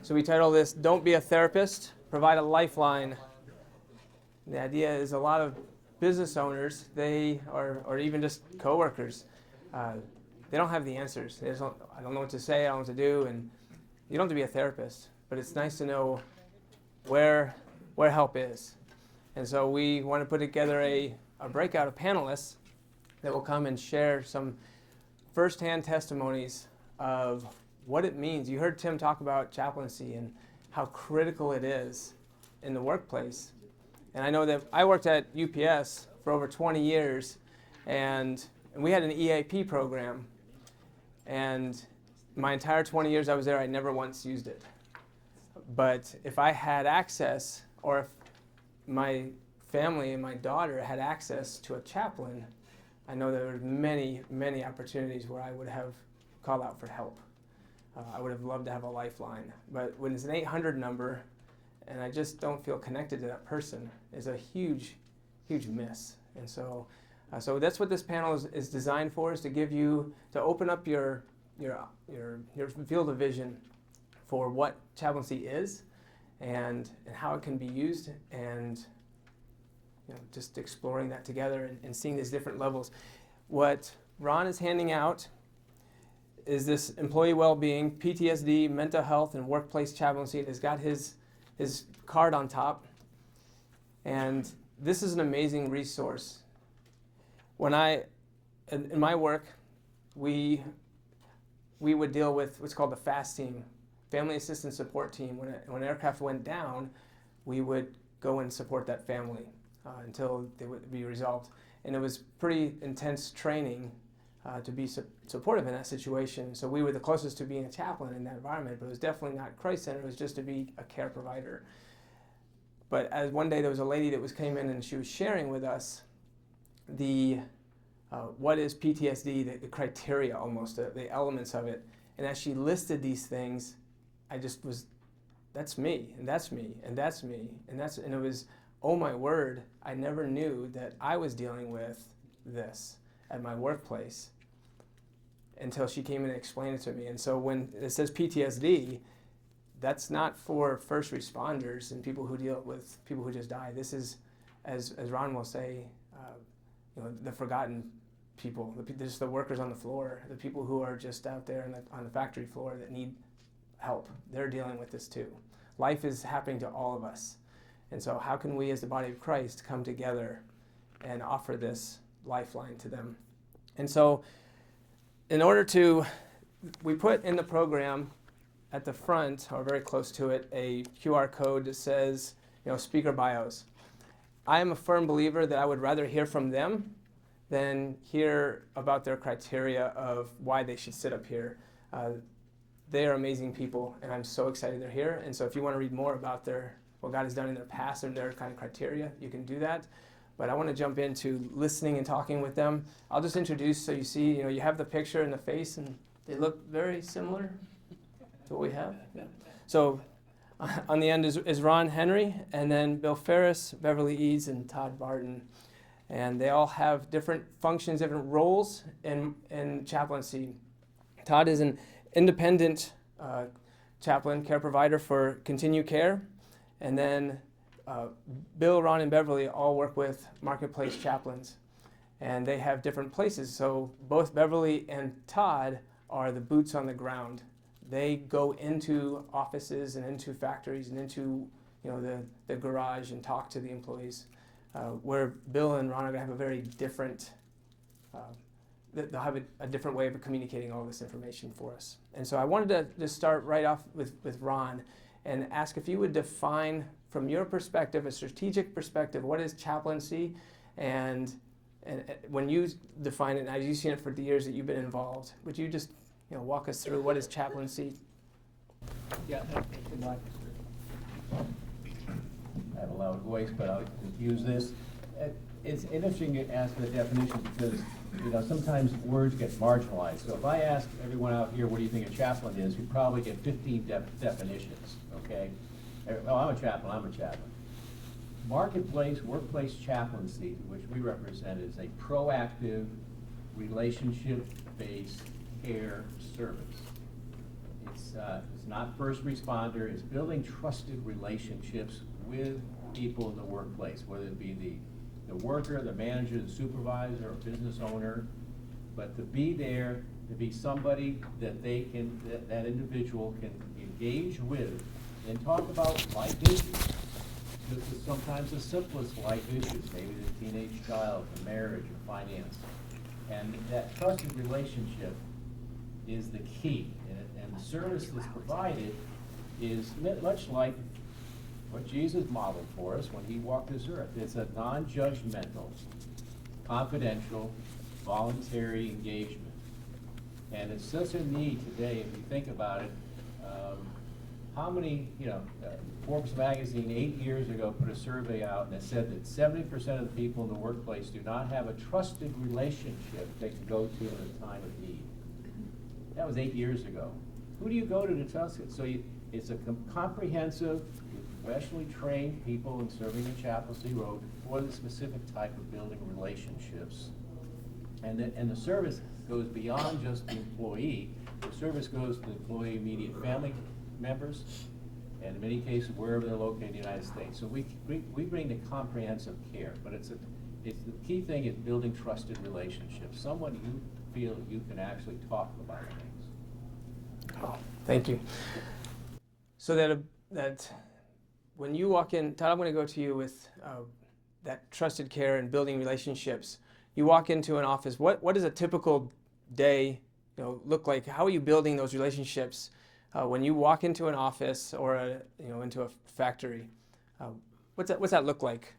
So we title this, Don't Be a Therapist, Provide a Lifeline. The idea is a lot of business owners, or even just coworkers, they don't have the answers. I don't know what to say, I don't know what to do, and you don't have to be a therapist, but it's nice to know where help is. And so we want to put together a breakout of panelists that will come and share some firsthand testimonies of what it means. You heard Tim talk about chaplaincy and how critical it is in the workplace. And I know that I worked at UPS for over 20 years, and we had an EAP program. And my entire 20 years I was there, I never once used it. But if I had access, or if my family and my daughter had access to a chaplain, I know there were many, many opportunities where I would have called out for help. I would have loved to have a lifeline. But when it's an 800 number, and I just don't feel connected to that person, is a huge, huge miss. And so that's what this panel is designed for, is to give you, to open up your field of vision for what chaplaincy is and how it can be used, and just exploring that together and seeing these different levels. What Ron is handing out is this employee well-being, PTSD, mental health, and workplace chaplaincy. It's got his card on top. And this is an amazing resource. In my work, we would deal with what's called the FAST team, Family Assistance Support Team. When an aircraft went down, we would go and support that family until they would be resolved. And it was pretty intense training to be supportive in that situation. So we were the closest to being a chaplain in that environment, but it was definitely not Christ-centered. It was just to be a care provider. But as one day there was a lady that came in and she was sharing with us what is PTSD, the criteria almost, the elements of it. And as she listed these things, I just was, that's me, and that's me, and that's me, and it was, oh my word, I never knew that I was dealing with this at my workplace until she came in and explained it to me. And so when it says PTSD, that's not for first responders and people who deal with people who just die. This is, as Ron will say, the forgotten people, just the workers on the floor, the people who are just out there on the factory floor that need help. They're dealing with this too. Life is happening to all of us. And so how can we as the body of Christ come together and offer this lifeline to them? And so we put in the program at the front, or very close to it, a QR code that says, speaker bios. I am a firm believer that I would rather hear from them than hear about their criteria of why they should sit up here. They are amazing people, and I'm so excited they're here. And so if you want to read more about what God has done in their past and their kind of criteria, you can do that. But I want to jump into listening and talking with them. I'll just introduce so you see, you have the picture and the face, and they look very similar to what we have. Yeah. So on the end is Ron Henry, and then Bill Pharris, Beverly Eades, and Todd Barton. And they all have different functions, different roles in chaplaincy. Todd is an independent chaplain, care provider for Continue Care. And then Bill, Ron, and Beverly all work with marketplace chaplains. And they have different places. So both Beverly and Todd are the boots on the ground. They go into offices and into factories and into the garage and talk to the employees. Where Bill and Ron are going to have a very different, they'll have a different way of communicating all this information for us. And so I wanted to just start right off with Ron and ask if you would define from your perspective, a strategic perspective, what is chaplaincy, and when you define it, and as you've seen it for the years that you've been involved, would you just walk us through what is chaplaincy? Yeah, I have a loud voice, but I'll use this. It's interesting to ask the definition because sometimes words get marginalized. So if I ask everyone out here, what do you think a chaplain is, you probably get 15 definitions, okay? Oh, I'm a chaplain. Marketplace, workplace chaplaincy, which we represent, is a proactive, relationship-based care service. If It's not first responder, it's building trusted relationships with people in the workplace, whether it be the worker, the manager, the supervisor, or business owner. But to be there, to be somebody that that individual can engage with and talk about life issues. This is sometimes the simplest life issues, maybe the teenage child, the marriage, or finance. And that trusted relationship is the key. And the service that's provided is much like what Jesus modeled for us when he walked this earth. It's a non-judgmental, confidential, voluntary engagement. And it's such a need today, if you think about it. How many, Forbes magazine 8 years ago put a survey out and it said that 70% of the people in the workplace do not have a trusted relationship they can go to in a time of need. That was 8 years ago. Who do you go to trust it? So it's a comprehensive, professionally trained people in serving the chaplaincy role for the specific type of building relationships. And the service goes beyond just the employee. The service goes to the employee immediate family members, and in many cases wherever they're located in the United States. So we bring the comprehensive care, but it's the key thing is building trusted relationships. Someone you feel you can actually talk about things. Oh, thank you. So that when you walk in, Todd, I'm going to go to you with that trusted care and building relationships. You walk into an office. What does a typical day look like? How are you building those relationships when you walk into an office or into a factory? What's that look like?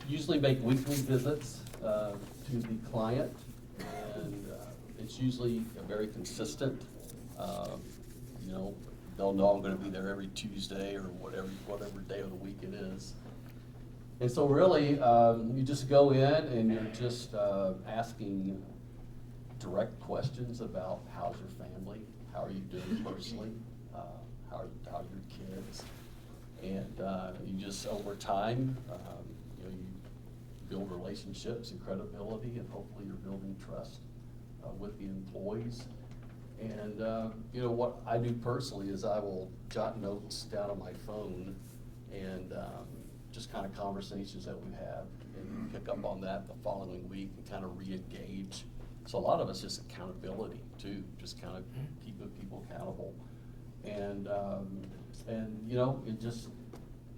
Usually make weekly visits to the client, and it's usually very consistent. They'll know I'm going to be there every Tuesday or whatever day of the week it is. And so really, you just go in and you're just asking direct questions about how's your family, how are you doing personally, how are your kids, and you just over time, you build relationships and credibility, and hopefully you're building trust with the employees. And what I do personally is I will jot notes down on my phone and just kind of conversations that we have, and pick up on that the following week and kind of re-engage. So a lot of it's just accountability too, just kind of keeping people accountable. And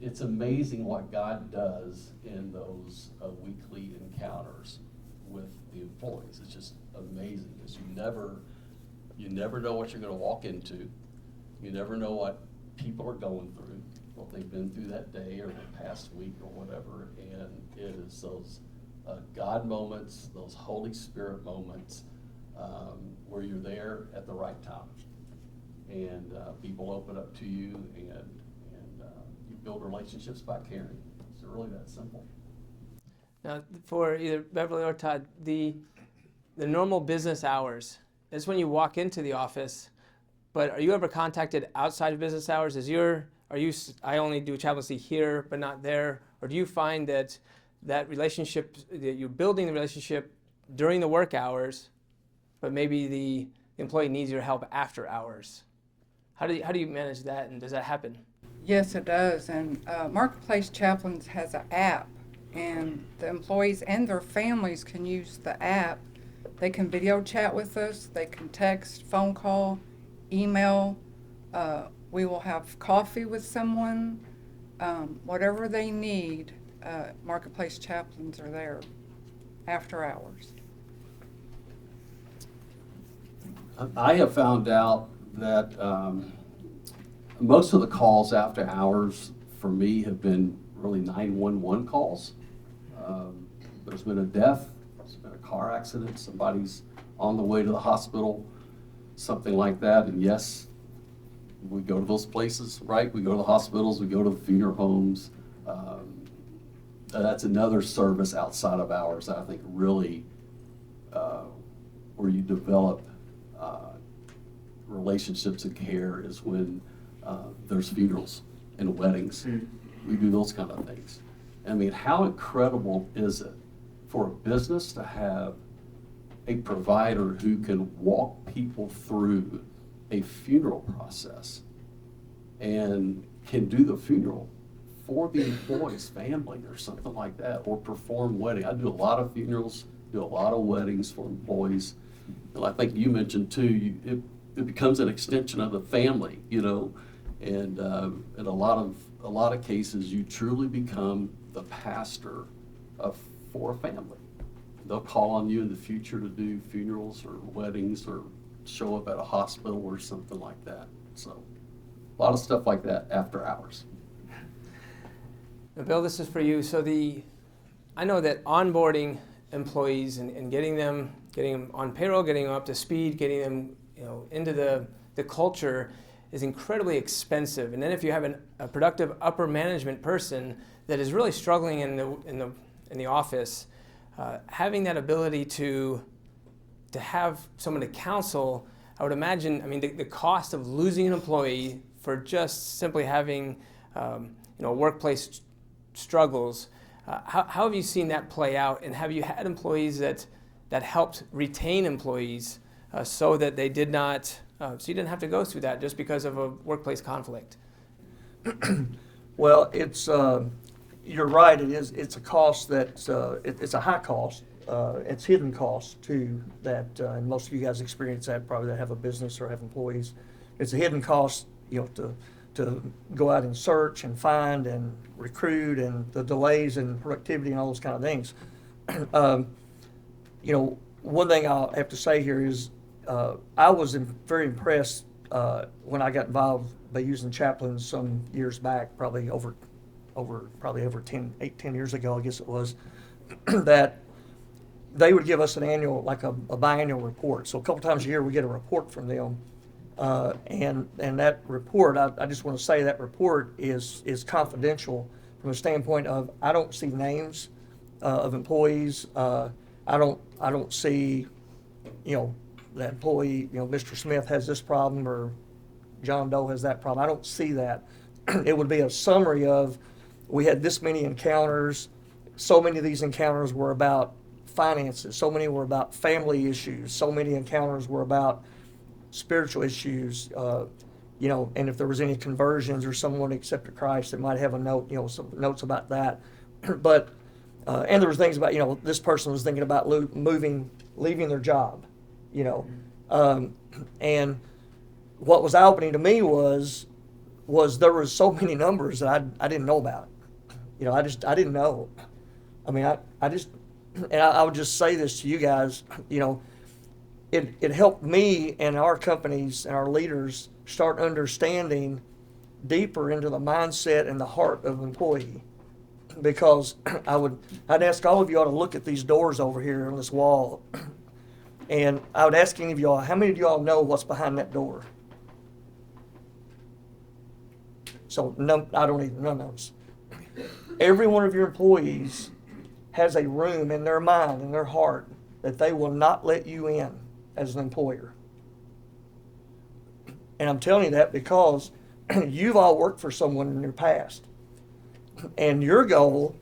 it's amazing what God does in those weekly encounters with the employees. It's just amazing, because you never know what you're going to walk into. You never know what people are going through, what they've been through that day or the past week or whatever. And it is those God moments, those Holy Spirit moments, where you're there at the right time. And people open up to you, and you build relationships by caring. It's really that simple. Now, for either Beverly or Todd, the normal business hours, that's when you walk into the office, but are you ever contacted outside of business hours? I only do chaplaincy here, but not there? Or do you find that relationship, that you're building the relationship during the work hours, but maybe the employee needs your help after hours? How do you manage that, and does that happen? Yes, it does. And Marketplace Chaplains has an app, and the employees and their families can use the app. They can video chat with us, they can text, phone call, email. We will have coffee with someone. Whatever they need, Marketplace Chaplains are there after hours. I have found out that most of the calls after hours for me have been really 911 calls. There's been a death, there's been a car accident, somebody's on the way to the hospital, something like that. And yes, we go to those places, right? We go to the hospitals, we go to the funeral homes. That's another service outside of ours that I think really where you develop relationships and care is when there's funerals and weddings. We do those kind of things. I mean, how incredible is it for a business to have a provider who can walk people through a funeral process and can do the funeral for the employee's family or something like that, or perform wedding. I do a lot of funerals, do a lot of weddings for employees. And I think you mentioned too, it becomes an extension of the family, you know, and in a lot of cases, you truly become the pastor for a family. They'll call on you in the future to do funerals or weddings or show up at a hospital or something like that. So a lot of stuff like that after hours. Now, Bill, this is for you. So I know that onboarding employees and getting them on payroll, getting them up to speed, getting them, you know, into the culture is incredibly expensive. And then if you have a productive upper management person that is really struggling in the office, having that ability to have someone to counsel, I would imagine, I mean, the cost of losing an employee for just simply having, workplace struggles, how have you seen that play out? And have you had employees that helped retain employees so that they did not, so you didn't have to go through that just because of a workplace conflict? Well, it's you're right. It's a cost that's it's a high cost. It's hidden cost too. That and most of you guys experience that probably that have a business or have employees. It's a hidden cost, to go out and search and find and recruit, and the delays in productivity and all those kind of things. One thing I'll have to say here is I was very impressed when I got involved by using chaplains some years back, probably over 10 years ago, I guess it was, that they would give us an annual, like a biannual report. So a couple times a year we get a report from them. And that report, I just want to say that report is confidential from the standpoint of I don't see names of employees. I don't see, that employee, Mr. Smith has this problem or John Doe has that problem. I don't see that. It would be a summary of we had this many encounters. So many of these encounters were about finances. So many were about family issues. So many encounters were about spiritual issues, and if there was any conversions or someone accepted Christ, it might have a note, some notes about that. But and there was things about, this person was thinking about leaving their job, and what was eye-opening to me was there was so many numbers that I didn't know about. I didn't know. I mean, I would just say this to you guys, It helped me and our companies and our leaders start understanding deeper into the mindset and the heart of the employee. Because I'd ask all of y'all to look at these doors over here on this wall, and I would ask any of y'all, how many of y'all know what's behind that door? So I don't even know those. Every one of your employees has a room in their mind and their heart that they will not let you in as an employer. And I'm telling you that because you've all worked for someone in your past. And your goal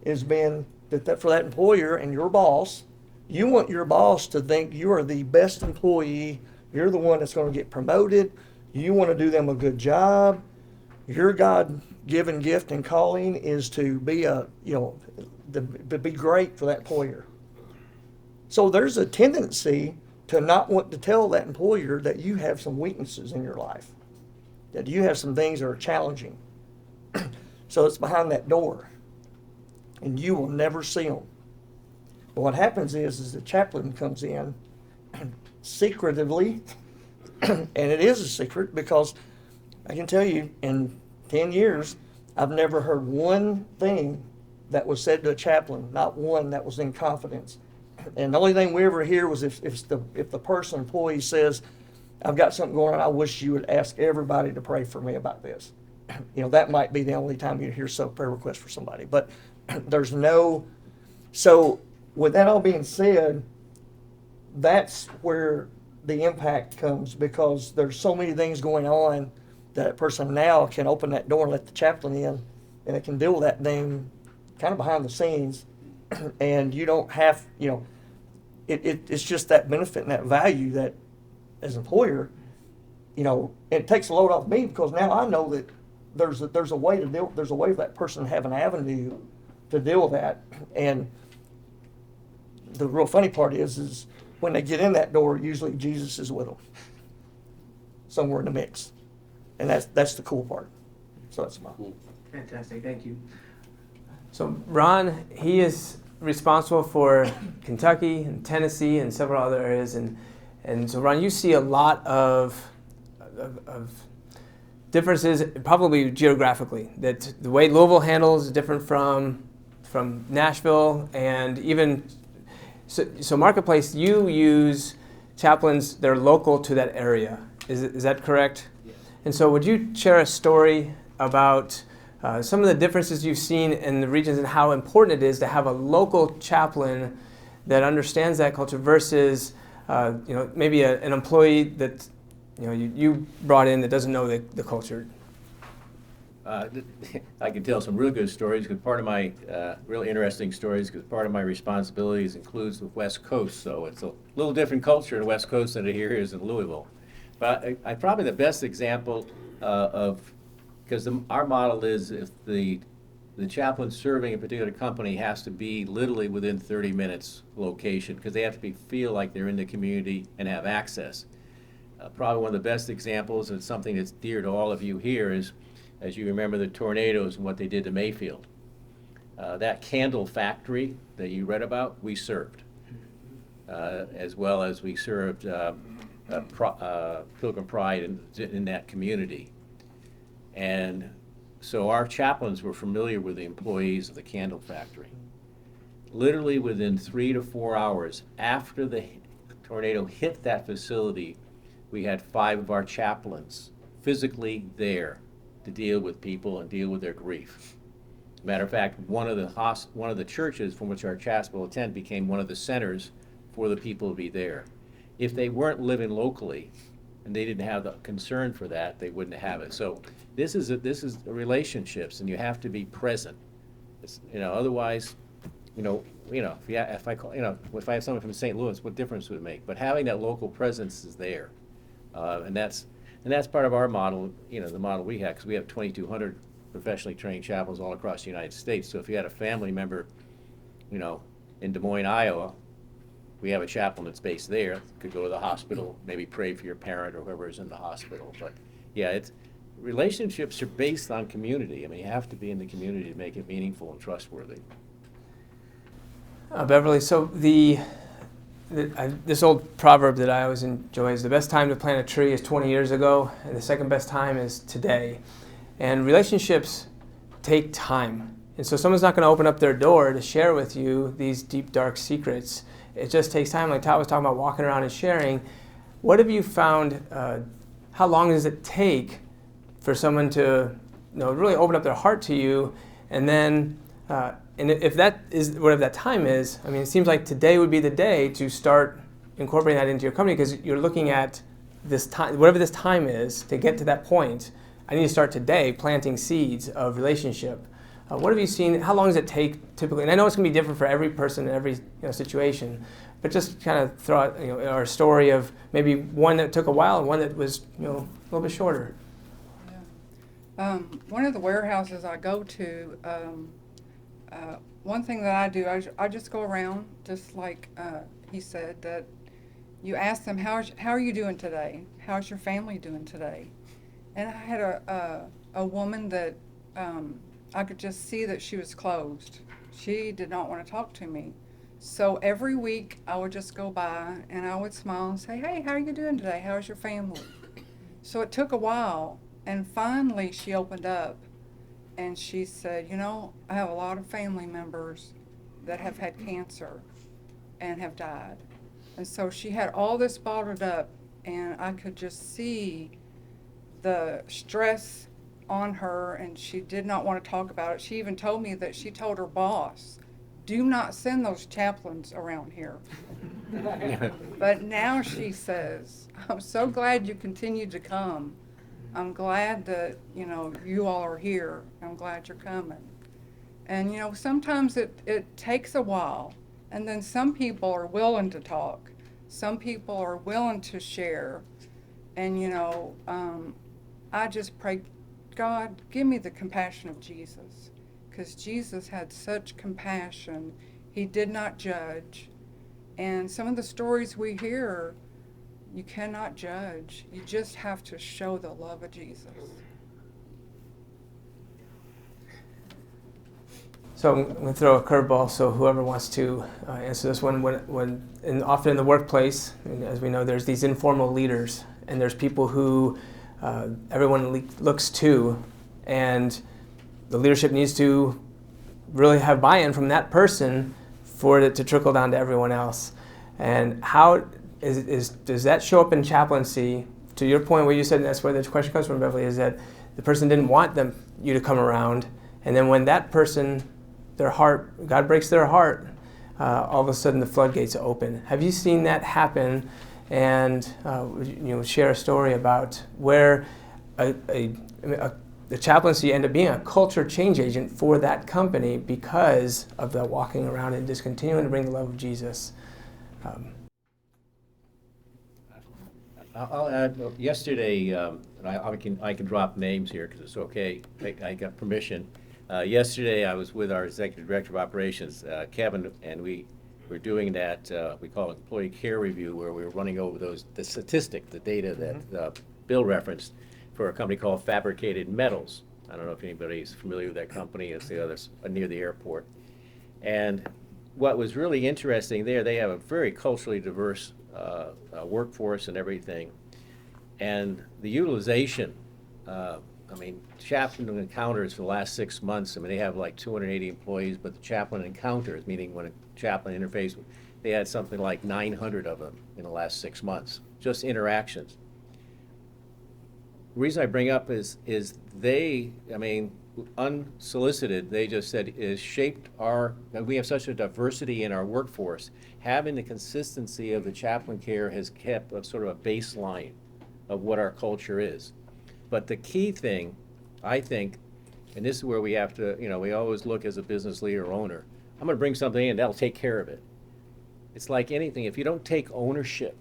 has been that for that employer and your boss, you want your boss to think you are the best employee. You're the one that's going to get promoted. You want to do them a good job. Your God-given gift and calling is to be be great for that employer. So there's a tendency to not want to tell that employer that you have some weaknesses in your life, that you have some things that are challenging. So it's behind that door, and you will never see them. But what happens is the chaplain comes in secretively, and it is a secret because I can tell you in 10 years, I've never heard one thing that was said to a chaplain, not one that was in confidence. And the only thing we ever hear was if the employee says, I've got something going on, I wish you would ask everybody to pray for me about this. That might be the only time you hear some prayer request for somebody. But there's no, so with that all being said, that's where the impact comes because there's so many things going on that a person now can open that door and let the chaplain in, and it can deal with that thing kind of behind the scenes. And you don't have, it's just that benefit and that value that as an employer, you know, it takes a load off me because now I know that there's a way to deal, there's a way for that person to have an avenue to deal with that. And the real funny part is when they get in that door, usually Jesus is with them, somewhere in the mix, and that's the cool part. So that's my. Fantastic, thank you. So Ron, he is responsible for Kentucky and Tennessee and several other areas, and so Ron, you see a lot of differences, probably geographically. That the way Louisville handles is different from Nashville, and even so Marketplace, you use chaplains that are local to that area. Is that correct? Yes. And so would you share a story about some of the differences you've seen in the regions and how important it is to have a local chaplain that understands that culture versus maybe an employee that you brought in that doesn't know the culture? I can tell some real good stories because part of my really interesting stories because part of my responsibilities includes the West Coast. So it's a little different culture in the West Coast than it here is in Louisville. But I probably the best example because our model is if the chaplain serving a particular company has to be literally within 30 minutes location because they have to feel like they're in the community and have access. Probably one of the best examples and something that's dear to all of you here is, as you remember the tornadoes and what they did to Mayfield. That candle factory that you read about, we served, as well as we served Pilgrim Pride in that community. And so our chaplains were familiar with the employees of the candle factory. Literally within 3 to 4 hours after the tornado hit that facility, we had 5 of our chaplains physically there to deal with people and deal with their grief. Matter of fact, one of the churches from which our chaplains will attend became one of the centers for the people to be there. If they weren't living locally and they didn't have the concern for that, they wouldn't have it. So this is relationships, and you have to be present. Otherwise, if I have someone from St. Louis, what difference would it make? But having that local presence is there, and that's part of our model. The model we have because we have 2,200 professionally trained chaplains all across the United States. So if you had a family member, in Des Moines, Iowa, we have a chaplain that's based there. Could go to the hospital, maybe pray for your parent or whoever is in the hospital. But yeah, relationships are based on community. I mean, you have to be in the community to make it meaningful and trustworthy. Beverly, so this old proverb that I always enjoy is the best time to plant a tree is 20 years ago, and the second best time is today. And relationships take time. And so someone's not going to open up their door to share with you these deep, dark secrets. It just takes time. Like Todd was talking about walking around and sharing. What have you found, how long does it take for someone to really open up their heart to you? And then, and if that is whatever that time is, I mean, it seems like today would be the day to start incorporating that into your company because you're looking at this time, whatever this time is to get to that point. I need to start today planting seeds of relationship. What have you seen? How long does it take typically? And I know it's going to be different for every person in every situation, but just kind of throw out our story of maybe one that took a while and one that was a little bit shorter. Yeah. One of the warehouses I go to, one thing that I do, I just go around, just like he said, that you ask them, how are you doing today? How's your family doing today? And I had a woman that I could just see that she was closed. She did not want to talk to me. So every week I would just go by and I would smile and say, hey, how are you doing today? How's your family? So it took a while, and finally she opened up and she said, I have a lot of family members that have had cancer and have died. And so she had all this bottled up, and I could just see the stress on her, and she did not want to talk about it. She even told me that she told her boss, do not send those chaplains around here. But now she says, I'm so glad you continued to come. I'm glad that, you all are here. I'm glad you're coming. And, sometimes it takes a while. And then some people are willing to talk. Some people are willing to share. And, you know, I just pray, God, give me the compassion of Jesus, because Jesus had such compassion. He did not judge. And some of the stories we hear, you cannot judge. You just have to show the love of Jesus. So I'm going to throw a curveball, so whoever wants to answer this one. And often in the workplace, and as we know, there's these informal leaders, and there's people who everyone looks to, and the leadership needs to really have buy-in from that person for it to trickle down to everyone else. And how does that show up in chaplaincy? To your point, where you said, and that's where the question comes from, Beverly, is that the person didn't want you to come around, and then when that person, their heart, God breaks their heart, all of a sudden the floodgates open. Have you seen that happen? And share a story about where the chaplaincy ended up being a culture change agent for that company because of the walking around and just continuing to bring the love of Jesus. I'll add, yesterday, and I can drop names here because it's okay. I got permission. Yesterday, I was with our Executive Director of Operations, Kevin, and we were doing that, we call it employee care review, where we were running over the statistic, the data that Bill referenced for a company called Fabricated Metals. I don't know if anybody's familiar with that company. It's the others near the airport. And what was really interesting there, they have a very culturally diverse workforce and everything. And the utilization, chaplain encounters for the last 6 months, they have like 280 employees, but the chaplain encounters, meaning when a chaplain interfaces, they had something like 900 of them in the last 6 months, just interactions. The reason I bring up is they, unsolicited, they just said, is shaped we have such a diversity in our workforce. Having the consistency of the chaplain care has kept a sort of a baseline of what our culture is. But the key thing, I think, and this is where we have to, we always look as a business leader or owner, I'm going to bring something in, that'll take care of it. It's like anything, if you don't take ownership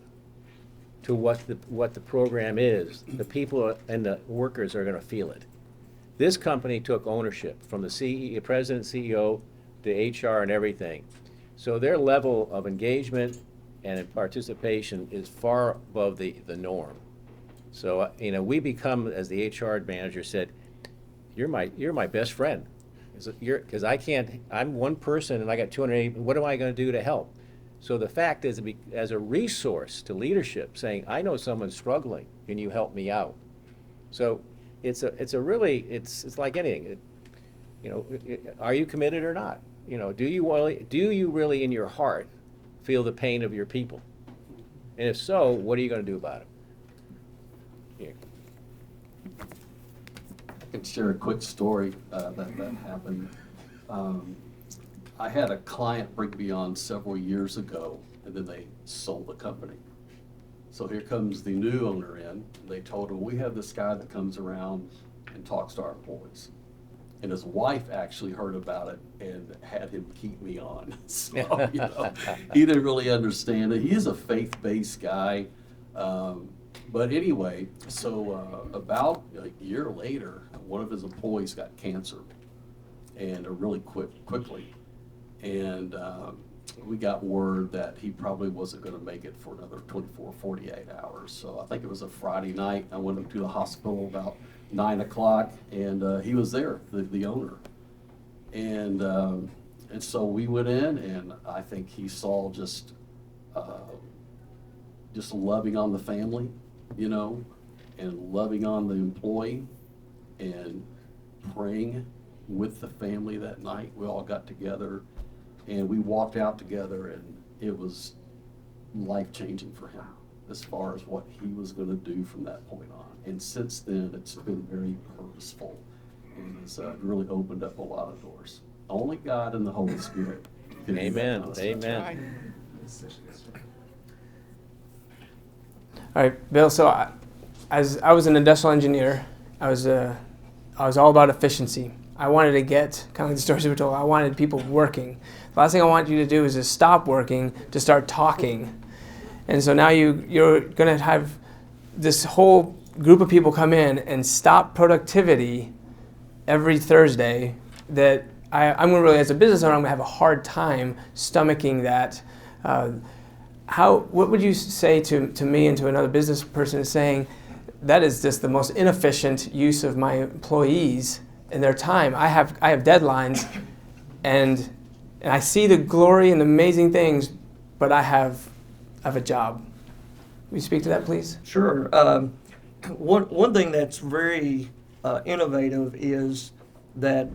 to what the program is, the people and the workers are going to feel it. This company took ownership from the president, CEO, to HR and everything. So their level of engagement and participation is far above the norm. So, we become, as the HR manager said, you're my best friend. Because I'm one person and I got 280, what am I going to do to help? So the fact is, as a resource to leadership, saying, I know someone's struggling, can you help me out? So it's like anything. Are you committed or not? Do you really in your heart feel the pain of your people? And if so, what are you going to do about it? Yeah. I can share a quick story that happened. I had a client bring me on several years ago, and then they sold the company. So here comes the new owner in. They told him, we have this guy that comes around and talks to our employees. And his wife actually heard about it and had him keep me on. So, he didn't really understand it. He is a faith-based guy. But anyway, so about a year later, one of his employees got cancer, and really quickly. And we got word that he probably wasn't going to make it for another 24, 48 hours. So I think it was a Friday night. I went up to the hospital about 9 o'clock, and he was there, the owner. And so we went in, and I think he saw just loving on the family, and loving on the employee, and praying with the family that night. We all got together, and we walked out together, and it was life-changing for him as far as what he was going to do from that point on. And since then, it's been very purposeful, and it's really opened up a lot of doors. Only God and the Holy Spirit can do that Amen. kind of stuff. Amen. All right, Bill, so as I was an industrial engineer, I was all about efficiency. I wanted to get, kind of like the stories we were told, I wanted people working. The last thing I want you to do is to stop working to start talking. And so now you're going to have this whole group of people come in and stop productivity every Thursday, that I'm gonna really, as a business owner, I'm gonna have a hard time stomaching that. What would you say to me and to another business person saying that is just the most inefficient use of my employees and their time? I have deadlines, and I see the glory and the amazing things, but I have a job. Will you speak to that, please? Sure. One thing that's very innovative is that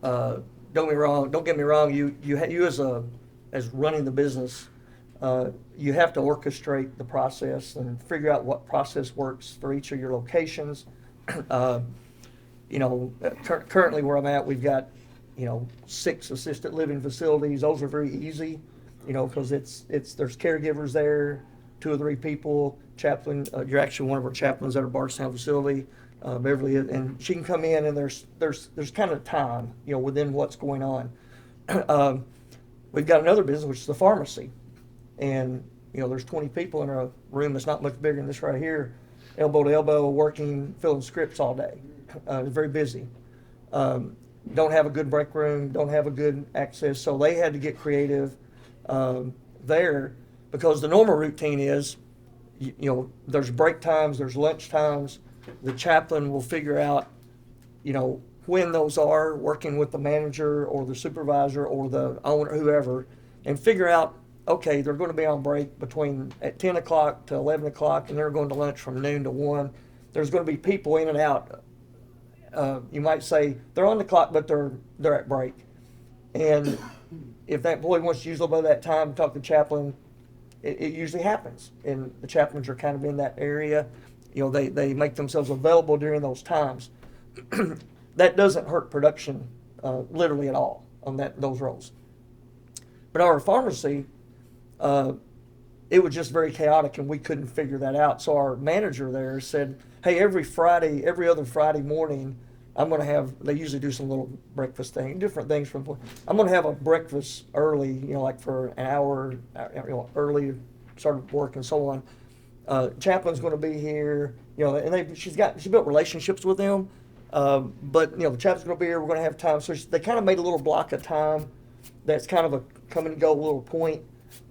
don't get me wrong. You as running the business, you have to orchestrate the process and figure out what process works for each of your locations. Currently where I'm at, we've got 6 assisted living facilities. Those are very easy, because there's caregivers there, 2 or 3 people. Chaplain, you're actually one of our chaplains at our Barton facility, Beverly, and she can come in, and there's kind of time, within what's going on. We've got another business, which is the pharmacy, and there's 20 people in a room that's not much bigger than this right here, elbow to elbow, working, filling scripts all day. Very busy. Don't have a good break room, don't have a good access, so they had to get creative there, because the normal routine is, there's break times, there's lunch times. The chaplain will figure out, when those are, working with the manager or the supervisor or the owner, whoever, and figure out, okay, they're going to be on break at 10 o'clock to 11 o'clock, and they're going to lunch from noon to 1. There's going to be people in and out. You might say they're on the clock, but they're at break. And if that employee wants to use a little bit of that time to talk to the chaplain, it usually happens. And the chaplains are kind of in that area. They make themselves available during those times. That doesn't hurt production literally at all on those roles. But our pharmacy, it was just very chaotic, and we couldn't figure that out. So our manager there said, hey, every other Friday morning, I'm going to have, they usually do some little breakfast thing, different things I'm going to have a breakfast early, like for an hour, early, start work and so on. Chaplain's going to be here, and she built relationships with them. But the chaplain's going to be here, we're going to have time. So they kind of made a little block of time that's kind of a come and go little point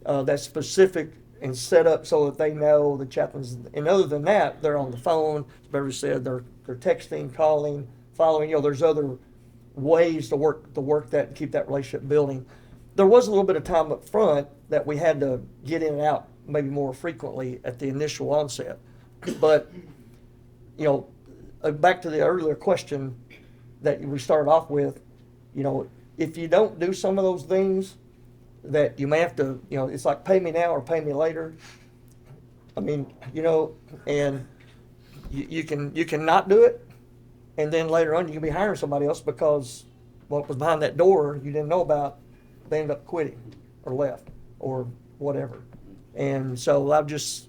that's specific and set up so that they know the chaplains. And other than that, they're on the phone. As Beverly said, they're texting, calling, following. There's other ways to work that and keep that relationship building. There was a little bit of time up front that we had to get in and out maybe more frequently at the initial onset. But back to the earlier question that we started off with, if you don't do some of those things, that you may have to, it's like pay me now or pay me later. I mean, and you can not do it, and then later on you can be hiring somebody else because what was behind that door you didn't know about, they end up quitting or left or whatever. And so I've just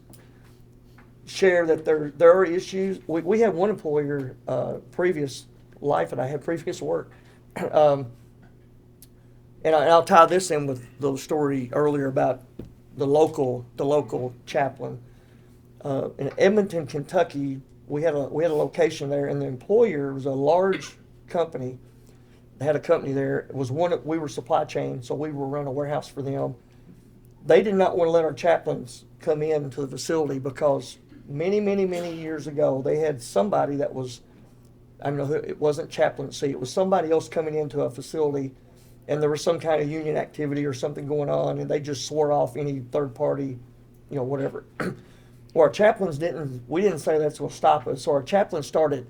share that there are issues. We had one employer, previous life, and I had previous work. And I'll tie this in with the story earlier about the local chaplain. In Edmonton, Kentucky, we had a location there, and the employer was a large company. They had a company there. It was we were supply chain, so we were running a warehouse for them. They did not want to let our chaplains come into the facility because many years ago they had somebody that was, I don't know, it wasn't chaplaincy. It was somebody else coming into a facility, and there was some kind of union activity or something going on, and they just swore off any third party, whatever. Well, our chaplains we didn't say that's what stop us. So our chaplains started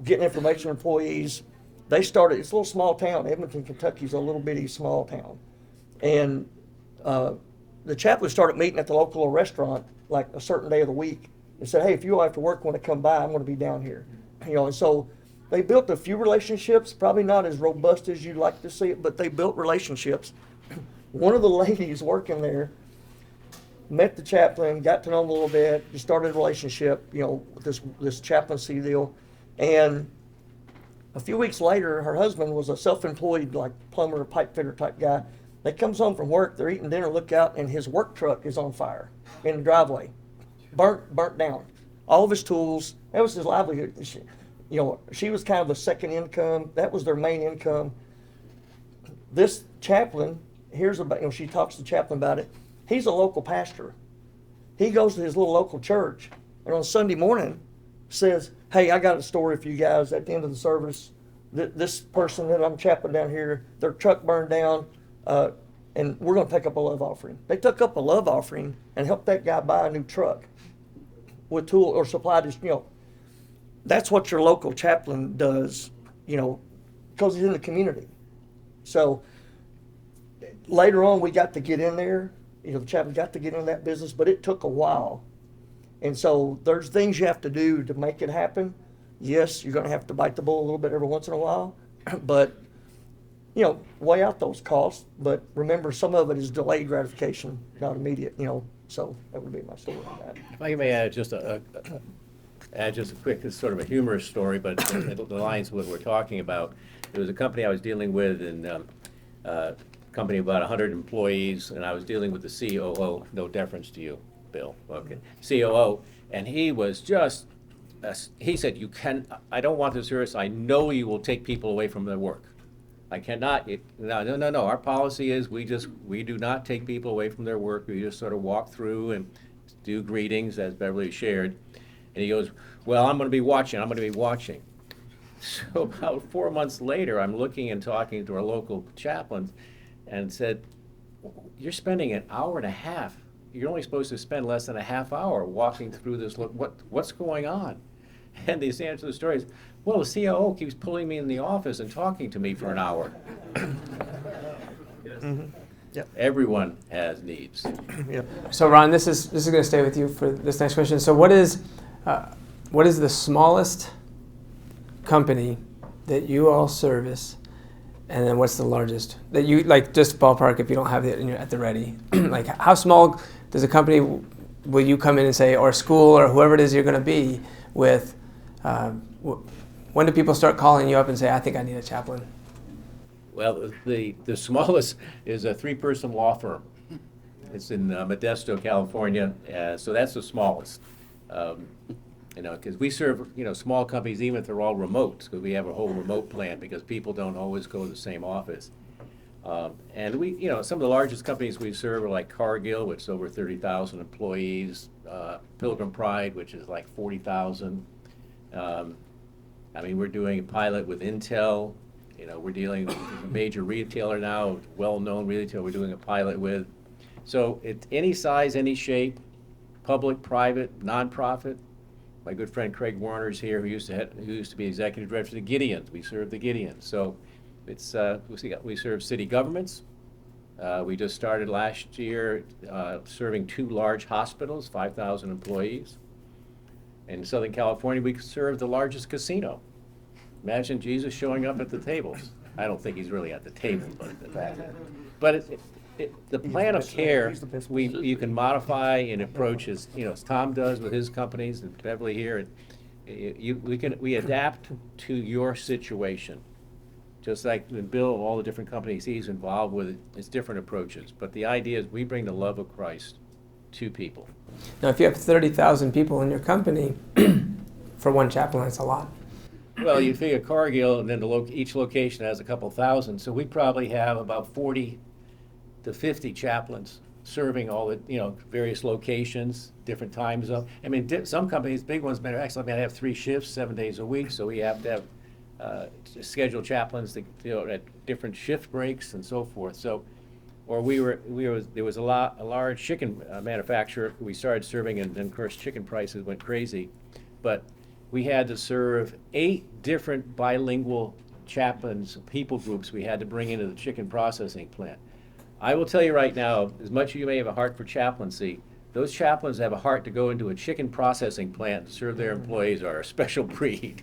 getting information from employees. It's a little small town. Edmonton, Kentucky is a little bitty small town. And the chaplains started meeting at the local restaurant like a certain day of the week and said, hey, if you all after work want to come by, I'm going to be down here. And so they built a few relationships, probably not as robust as you'd like to see it, but they built relationships. One of the ladies working there met the chaplain, got to know him a little bit, just started a relationship, with this chaplaincy deal. And a few weeks later, her husband was a self-employed, like plumber, pipe fitter type guy. They comes home from work, they're eating dinner, look out, and his work truck is on fire in the driveway, burnt down. all of his tools. That was his livelihood. She was kind of the second income. That was their main income. This chaplain hears about, she talks to the chaplain about it. He's a local pastor. He goes to his little local church, and on Sunday morning says, hey, I got a story for you guys at the end of the service. This person that I'm chaplain down here, their truck burned down, and we're going to take up a love offering. They took up a love offering and helped that guy buy a new truck with tool or supplied his, that's what your local chaplain does, because he's in the community. So later on, we got to get in there. The chaplain got to get in that business, but it took a while. And so there's things you have to do to make it happen. Yes, you're going to have to bite the bullet a little bit every once in a while, but weigh out those costs. But remember, some of it is delayed gratification, not immediate. So that would be my story on that. If I may add just a quick, it's sort of a humorous story, but it aligns with what we're talking about. There was a company I was dealing with, and company of about 100 employees, and I was dealing with the COO. No deference to you, Bill. Okay, COO, and he was just. He said, I don't want this service. I know you will take people away from their work. I cannot, no. Our policy is we do not take people away from their work. We just sort of walk through and do greetings, as Beverly shared. And he goes, well, I'm going to be watching. So about 4 months later, I'm looking and talking to our local chaplain and said, you're spending an hour and a half. You're only supposed to spend less than a half hour walking through this. What's going on? And the answer to the story is, well, the COO keeps pulling me in the office and talking to me for an hour. Mm-hmm. Yep. Everyone has needs. Yep. So Ron, this is going to stay with you for this next question. So what is the smallest company that you all service, and then what's the largest that you like? Just ballpark if you don't have it at the ready. Like how small does a company will you come in and say, or school or whoever it is you're going to be with? When do people start calling you up and say, I think I need a chaplain? Well, the smallest is a 3-person law firm. It's in Modesto, California, so that's the smallest. Because we serve, small companies, even if they're all remote, because we have a whole remote plan, because people don't always go to the same office. And we, some of the largest companies we serve are like Cargill, which is over 30,000 employees, Pilgrim Pride, which is like 40,000. We're doing a pilot with Intel. We're dealing with a major retailer now, well-known retailer we're doing a pilot with. So it's any size, any shape, public, private, nonprofit. My good friend Craig Warner's here, who used to be executive director of the Gideons. We serve the Gideons. So it's we serve city governments. We just started last year serving 2 large hospitals, 5,000 employees. In Southern California, we serve the largest casino. Imagine Jesus showing up at the tables. I don't think he's really at the table, but the plan of care, you can modify and approach as Tom does with his companies and Beverly here. We adapt to your situation. Just like when Bill, all the different companies he's involved with, it's different approaches. But the idea is we bring the love of Christ to people. Now, if you have 30,000 people in your company, for one chaplain, that's a lot. Well, you figure Cargill, and then each location has a couple thousand, so we probably have about 40 to 50 chaplains serving all the various locations, different time zones. Some companies, big ones, actually have 3 shifts, 7 days a week, so we have to have scheduled chaplains at different shift breaks and so forth. So, or there was a large chicken manufacturer we started serving, and then of course chicken prices went crazy, but we had to serve 8 different bilingual chaplains, people groups we had to bring into the chicken processing plant. I will tell you right now, as much as you may have a heart for chaplaincy, those chaplains have a heart to go into a chicken processing plant to serve their employees are a special breed.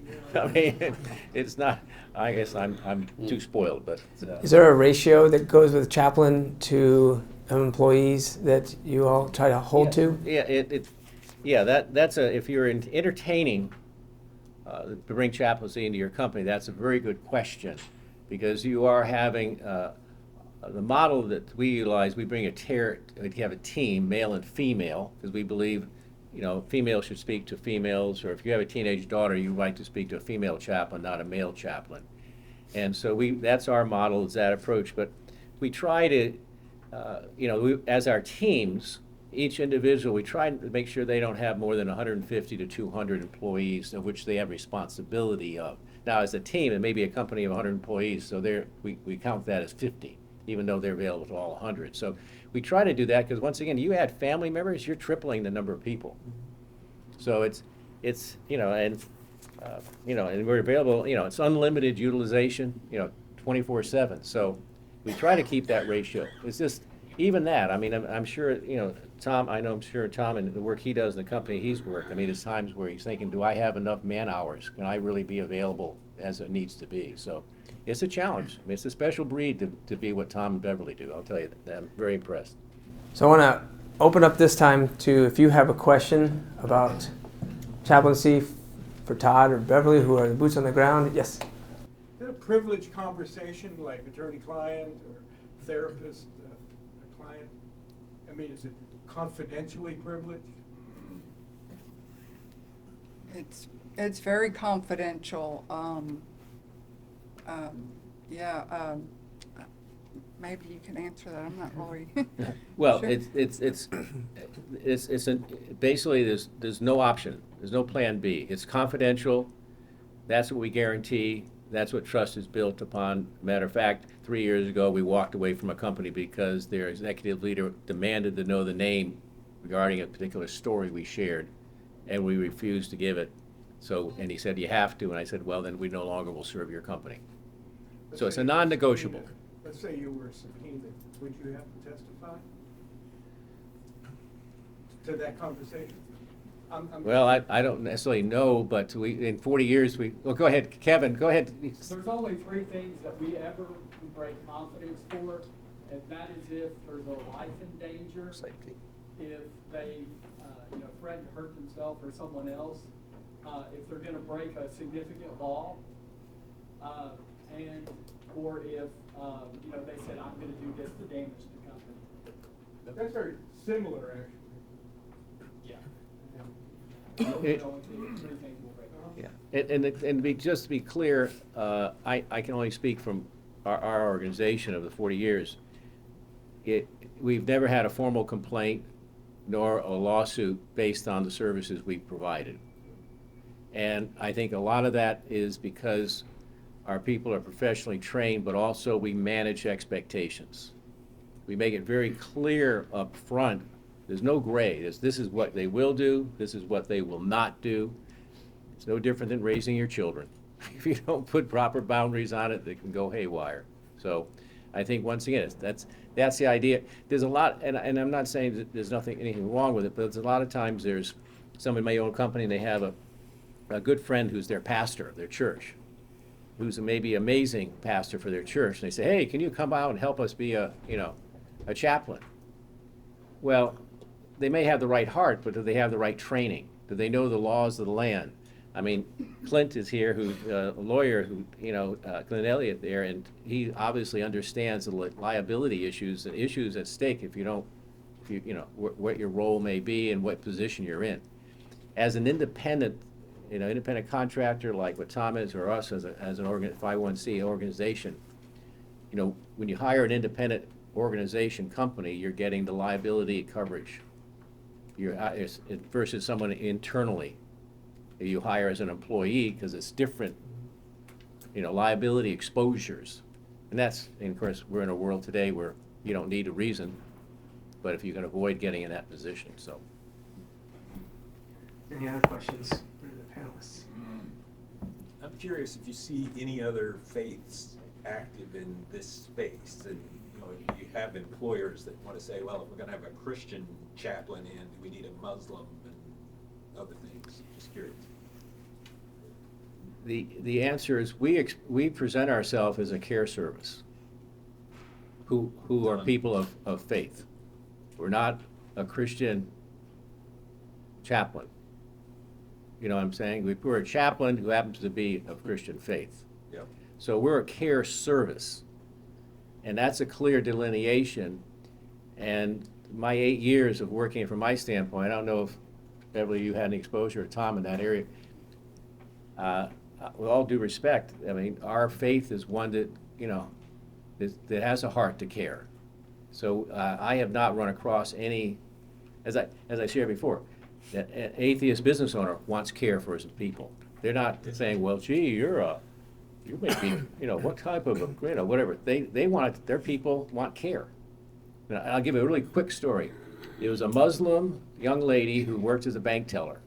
It's not, I guess I'm too spoiled, but. Is there a ratio that goes with chaplain to employees that you all try to hold to? Yeah, that's if you're entertaining to bring chaplaincy into your company, that's a very good question, because you are having the model that we utilize. We bring we have a team, male and female, because we believe, you know, females should speak to females, or if you have a teenage daughter, you would like to speak to a female chaplain, not a male chaplain. And so that's our model, is that approach. But we try to, you know, as our teams, each individual, we try to make sure they don't have more than 150 to 200 employees of which they have responsibility of. Now, as a team, it may be a company of 100 employees, so we count that as 50, even though they're available to all 100. So we try to do that because, once again, you add family members, you're tripling the number of people. So it's you know, and you know, and we're available, you know, it's unlimited utilization, you know, 24/7. So we try to keep that ratio. It's just, even that, I mean, I'm sure, you know, Tom, I'm sure Tom and the work he does in the company he's worked, I mean, there's times where he's thinking, do I have enough man hours? Can I really be available as it needs to be? So it's a challenge. I mean, it's a special breed to be what Tom and Beverly do. I'll tell you that. I'm very impressed. So I want to open up this time to, if you have a question about chaplaincy for Todd or Beverly, who are the boots on the ground. Yes? Is it a privileged conversation, like attorney-client or therapist-client? I mean, is it confidentially privileged? It's very confidential. Maybe you can answer that. I'm not really. Well, Sure. basically there's no option. There's no plan B. It's confidential. That's what we guarantee. That's what trust is built upon. Matter of fact, 3 years ago, we walked away from a company because their executive leader demanded to know the name regarding a particular story we shared, and we refused to give it. So, and he said, you have to, and I said, well, then we no longer will serve your company. So it's a non-negotiable. Let's say you were subpoenaed, would you have to testify to that conversation? Well, I don't necessarily know, but in 40 years, well, go ahead, Kevin, go ahead. There's only three things that we ever break confidence for, and that is if there's a life in danger, Safety. if they, threaten to hurt themselves or someone else, if they're gonna break a significant law, or if, they said, I'm gonna do this to damage the company. That's very similar, actually. Yeah. It- Those are the only three things we'll break. Yeah, and just to be clear, I can only speak from our organization of the 40 years. We've never had a formal complaint nor a lawsuit based on the services we provided. And I think a lot of that is because our people are professionally trained, but also we manage expectations. We make it very clear up front. There's no gray. This is what they will do. This is what they will not do. It's no different than raising your children. If you don't put proper boundaries on it, they can go haywire. So I think, once again, that's the idea. There's a lot, and I'm not saying that there's anything wrong with it, but there's a lot of times there's somebody may own a company and they have a good friend who's their pastor of their church, who's maybe amazing pastor for their church. And they say, hey, can you come out and help us be a chaplain? Well, they may have the right heart, but do they have the right training? Do they know the laws of the land? I mean, Clint is here, who's a lawyer, Clint Elliott there, and he obviously understands the liability issues and issues at stake if you don't, what your role may be and what position you're in. As an independent contractor like what Tom is, or us as an 501c organization, when you hire an independent organization company, you're getting the liability coverage. Versus someone internally you hire as an employee, because it's different, liability exposures. And of course, we're in a world today where you don't need a reason, but if you can avoid getting in that position, so. Any other questions for the panelists? I'm curious if you see any other faiths active in this space, and you have employers that want to say, well, if we're going to have a Christian chaplain in, we need a Muslim and other things. Just curious. The answer is we present ourselves as a care service who are people of faith. We're not a Christian chaplain. You know what I'm saying? We're a chaplain who happens to be of Christian faith. Yep. So we're a care service. And that's a clear delineation. And my 8 years of working from my standpoint, I don't know if Beverly, you had any exposure, or Tom, in that area. With all due respect, I mean, our faith is one that, you know, that has a heart to care. So I have not run across any, as I shared before, that an atheist business owner wants care for his people. They're not saying, well, gee, you may be, you know, what type of, you know, whatever. They want, their people want care. Now, I'll give you a really quick story. It was a Muslim young lady who worked as a bank teller.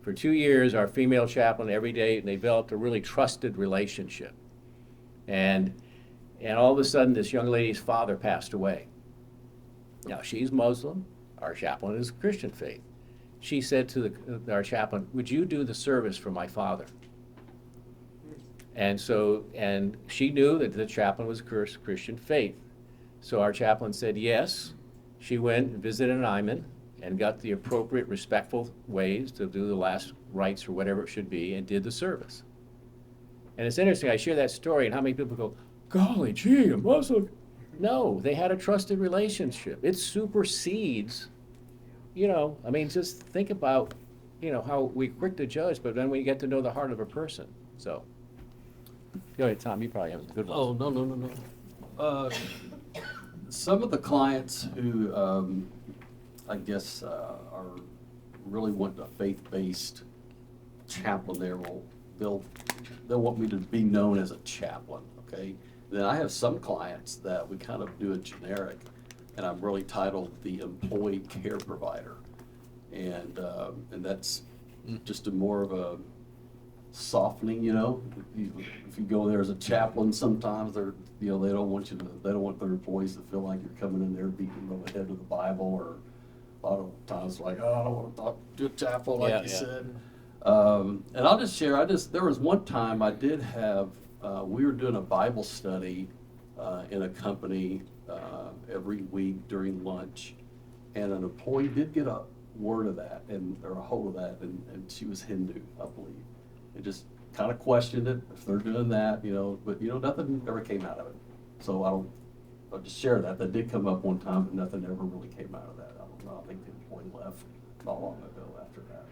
For 2 years, our female chaplain every day, and they developed a really trusted relationship. And all of a sudden, this young lady's father passed away. Now, she's Muslim. Our chaplain is Christian faith. She said to our chaplain, would you do the service for my father? And she knew that the chaplain was Christian faith. So our chaplain said yes. She went and visited an imam and got the appropriate respectful ways to do the last rites or whatever it should be, and did the service. And it's interesting, I share that story, and how many people go, golly gee, a Muslim? No, they had a trusted relationship. It supersedes, you know, I mean, just think about, you know, how we're quick to judge, but then we get to know the heart of a person. So, go ahead, Tom, you probably have a good one. Oh, no. Some of the clients who, I guess, are really wanting a faith-based chaplain there, they'll want me to be known as a chaplain, okay? Then I have some clients that we kind of do a generic, and I'm really titled the employee care provider. And that's just a more of a softening, you know. If you go there as a chaplain, sometimes they don't want their employees to feel like you're coming in there beating them over the head with the Bible, or a lot of times like, oh, I don't want to talk to a chaplain like you said. And I'll just share, there was one time I did have, we were doing a Bible study in a company every week during lunch, and an employee did get a word of that, or a hold of that, and she was Hindu, I believe. And just kind of questioned it, if they're doing that, you know, but, you know, nothing ever came out of it. So I'll just share that. That did come up one time, but nothing ever really came out of that. I don't know, I think the employee left not long ago after that.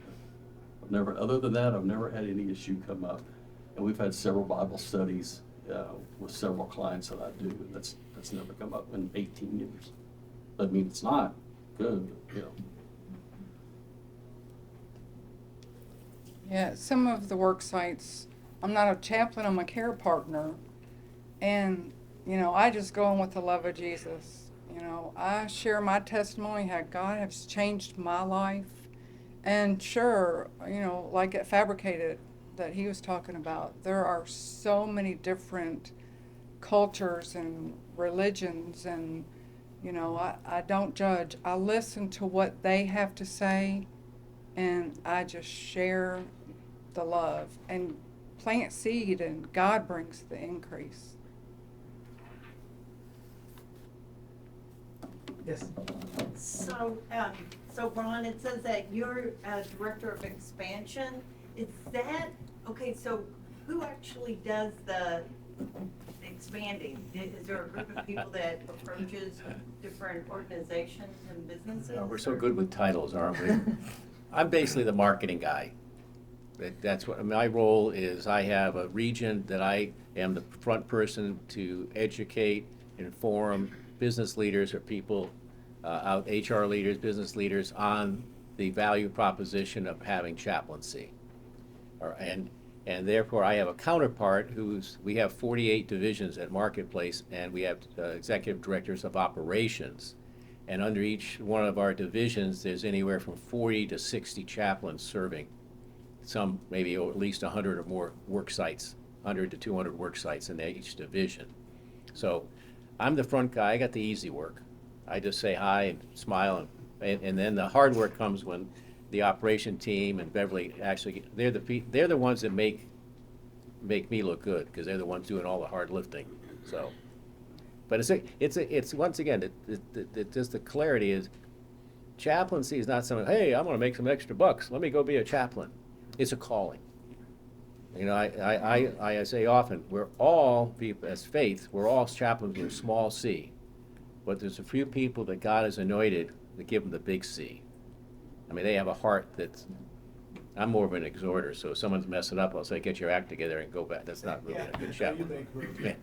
But other than that, I've never had any issue come up. And we've had several Bible studies with several clients that I do, and that's never come up in 18 years. Doesn't mean it's not good, but, you know. Yeah, some of the work sites, I'm not a chaplain, I'm a care partner. And, you know, I just go in with the love of Jesus. You know, I share my testimony, how God has changed my life. And sure, you know, like at Fabricated that he was talking about, there are so many different cultures and religions, and, you know, I don't judge. I listen to what they have to say, and I just share the love and plant seed, and God brings the increase. Yes. So Ron, it says that you're director of expansion. Is that, okay, so who actually does the expanding? Is there a group of people that approaches different organizations and businesses? We're so good with titles, aren't we? I'm basically the marketing guy. That's what my role is. I have a region that I am the front person to educate, inform business leaders or people HR leaders, business leaders on the value proposition of having chaplaincy. And therefore I have a counterpart we have 48 divisions at Marketplace, and we have executive directors of operations. And under each one of our divisions, there's anywhere from 40 to 60 chaplains serving. Some maybe at least 100 or more work sites, 100 to 200 work sites in each division. So I'm the front guy. I got the easy work. I just say hi and smile, and then the hard work comes when the operation team and Beverly actually, they're the ones that make me look good, because they're the ones doing all the hard lifting. So, but it's once again, just the clarity is, chaplaincy is not something, hey, I'm going to make some extra bucks, let me go be a chaplain. It's a calling. You know, I say often, we're all people, as faith, we're all chaplains with a small c. But there's a few people that God has anointed that give them the big C. I mean, they have a heart that's, I'm more of an exhorter, so if someone's messing up, I'll say, get your act together and go back. That's not really a good chaplain. Yeah.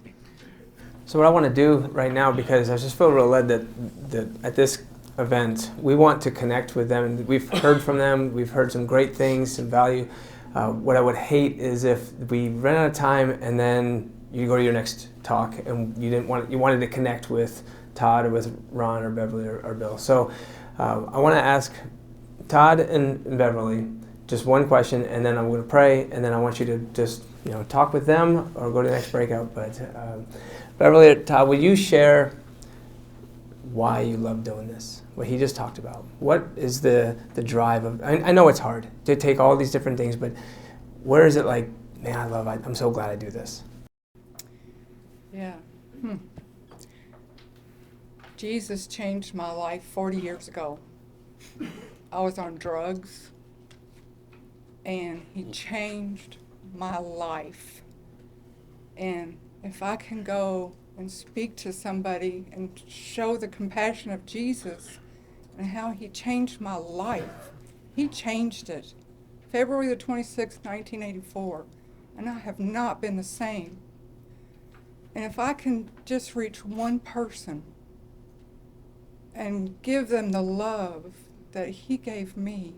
So what I want to do right now, because I just feel real led that at this event, we want to connect with them. And we've heard from them. We've heard some great things, some value. What I would hate is if we ran out of time and then you go to your next talk and you wanted to connect with Todd or with Ron or Beverly or Bill. So I want to ask Todd and Beverly just one question, and then I'm going to pray, and then I want you to just talk with them or go to the next breakout. But Beverly or Todd, will you share why you love doing this? What he just talked about. What is the drive of? I know it's hard to take all these different things, but where is it like, man, I'm so glad I do this. Yeah. Jesus changed my life 40 years ago. I was on drugs, and he changed my life. And if I can go and speak to somebody and show the compassion of Jesus and how he changed my life, he changed it. February the 26th, 1984, and I have not been the same. And if I can just reach one person and give them the love that he gave me,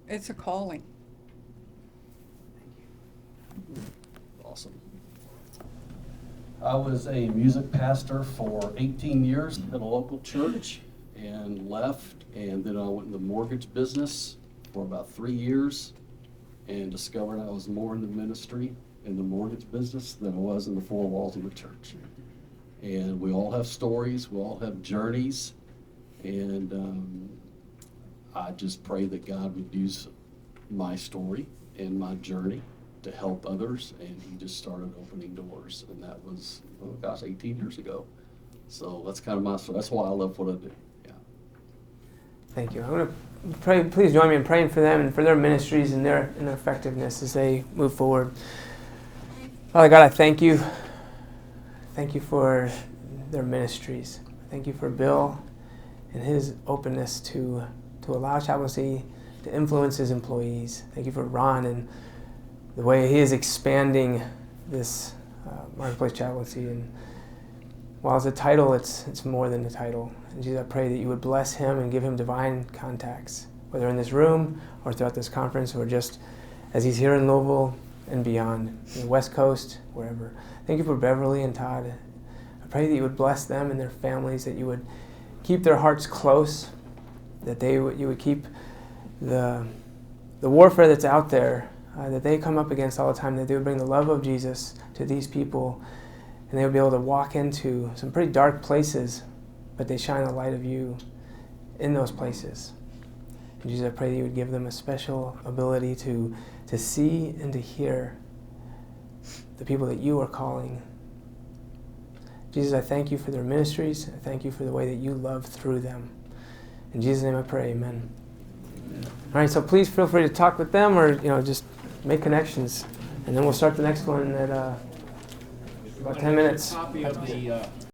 it's a calling. Awesome. I was a music pastor for 18 years at a local church and left, and then I went in the mortgage business for about 3 years and discovered I was more in the ministry in the mortgage business than I was in the four walls of the church. And we all have stories, we all have journeys, and I just pray that God would use my story and my journey to help others, and he just started opening doors, and that was, 18 years ago. So that's kind of my story. That's why I love what I do. Yeah. Thank you. I'm going to pray. Please join me in praying for them and for their ministries and their effectiveness as they move forward. Father God, I thank you. Thank you for their ministries. Thank you for Bill and his openness to allow chaplaincy to influence his employees. Thank you for Ron and the way he is expanding this marketplace chaplaincy. And while it's a title, it's more than a title. And Jesus, I pray that you would bless him and give him divine contacts, whether in this room or throughout this conference or just as he's here in Louisville and beyond, the West Coast, wherever. Thank you for Beverly and Todd. I pray that you would bless them and their families, that you would keep their hearts close, that you would keep the warfare that's out there, that they come up against all the time, that they would bring the love of Jesus to these people, and they would be able to walk into some pretty dark places, but they shine the light of you in those places. And Jesus, I pray that you would give them a special ability to see and to hear the people that you are calling. Jesus, I thank you for their ministries. I thank you for the way that you love through them. In Jesus' name I pray, amen. All right, so please feel free to talk with them or just make connections. And then we'll start the next one at about 10 minutes. Copy of the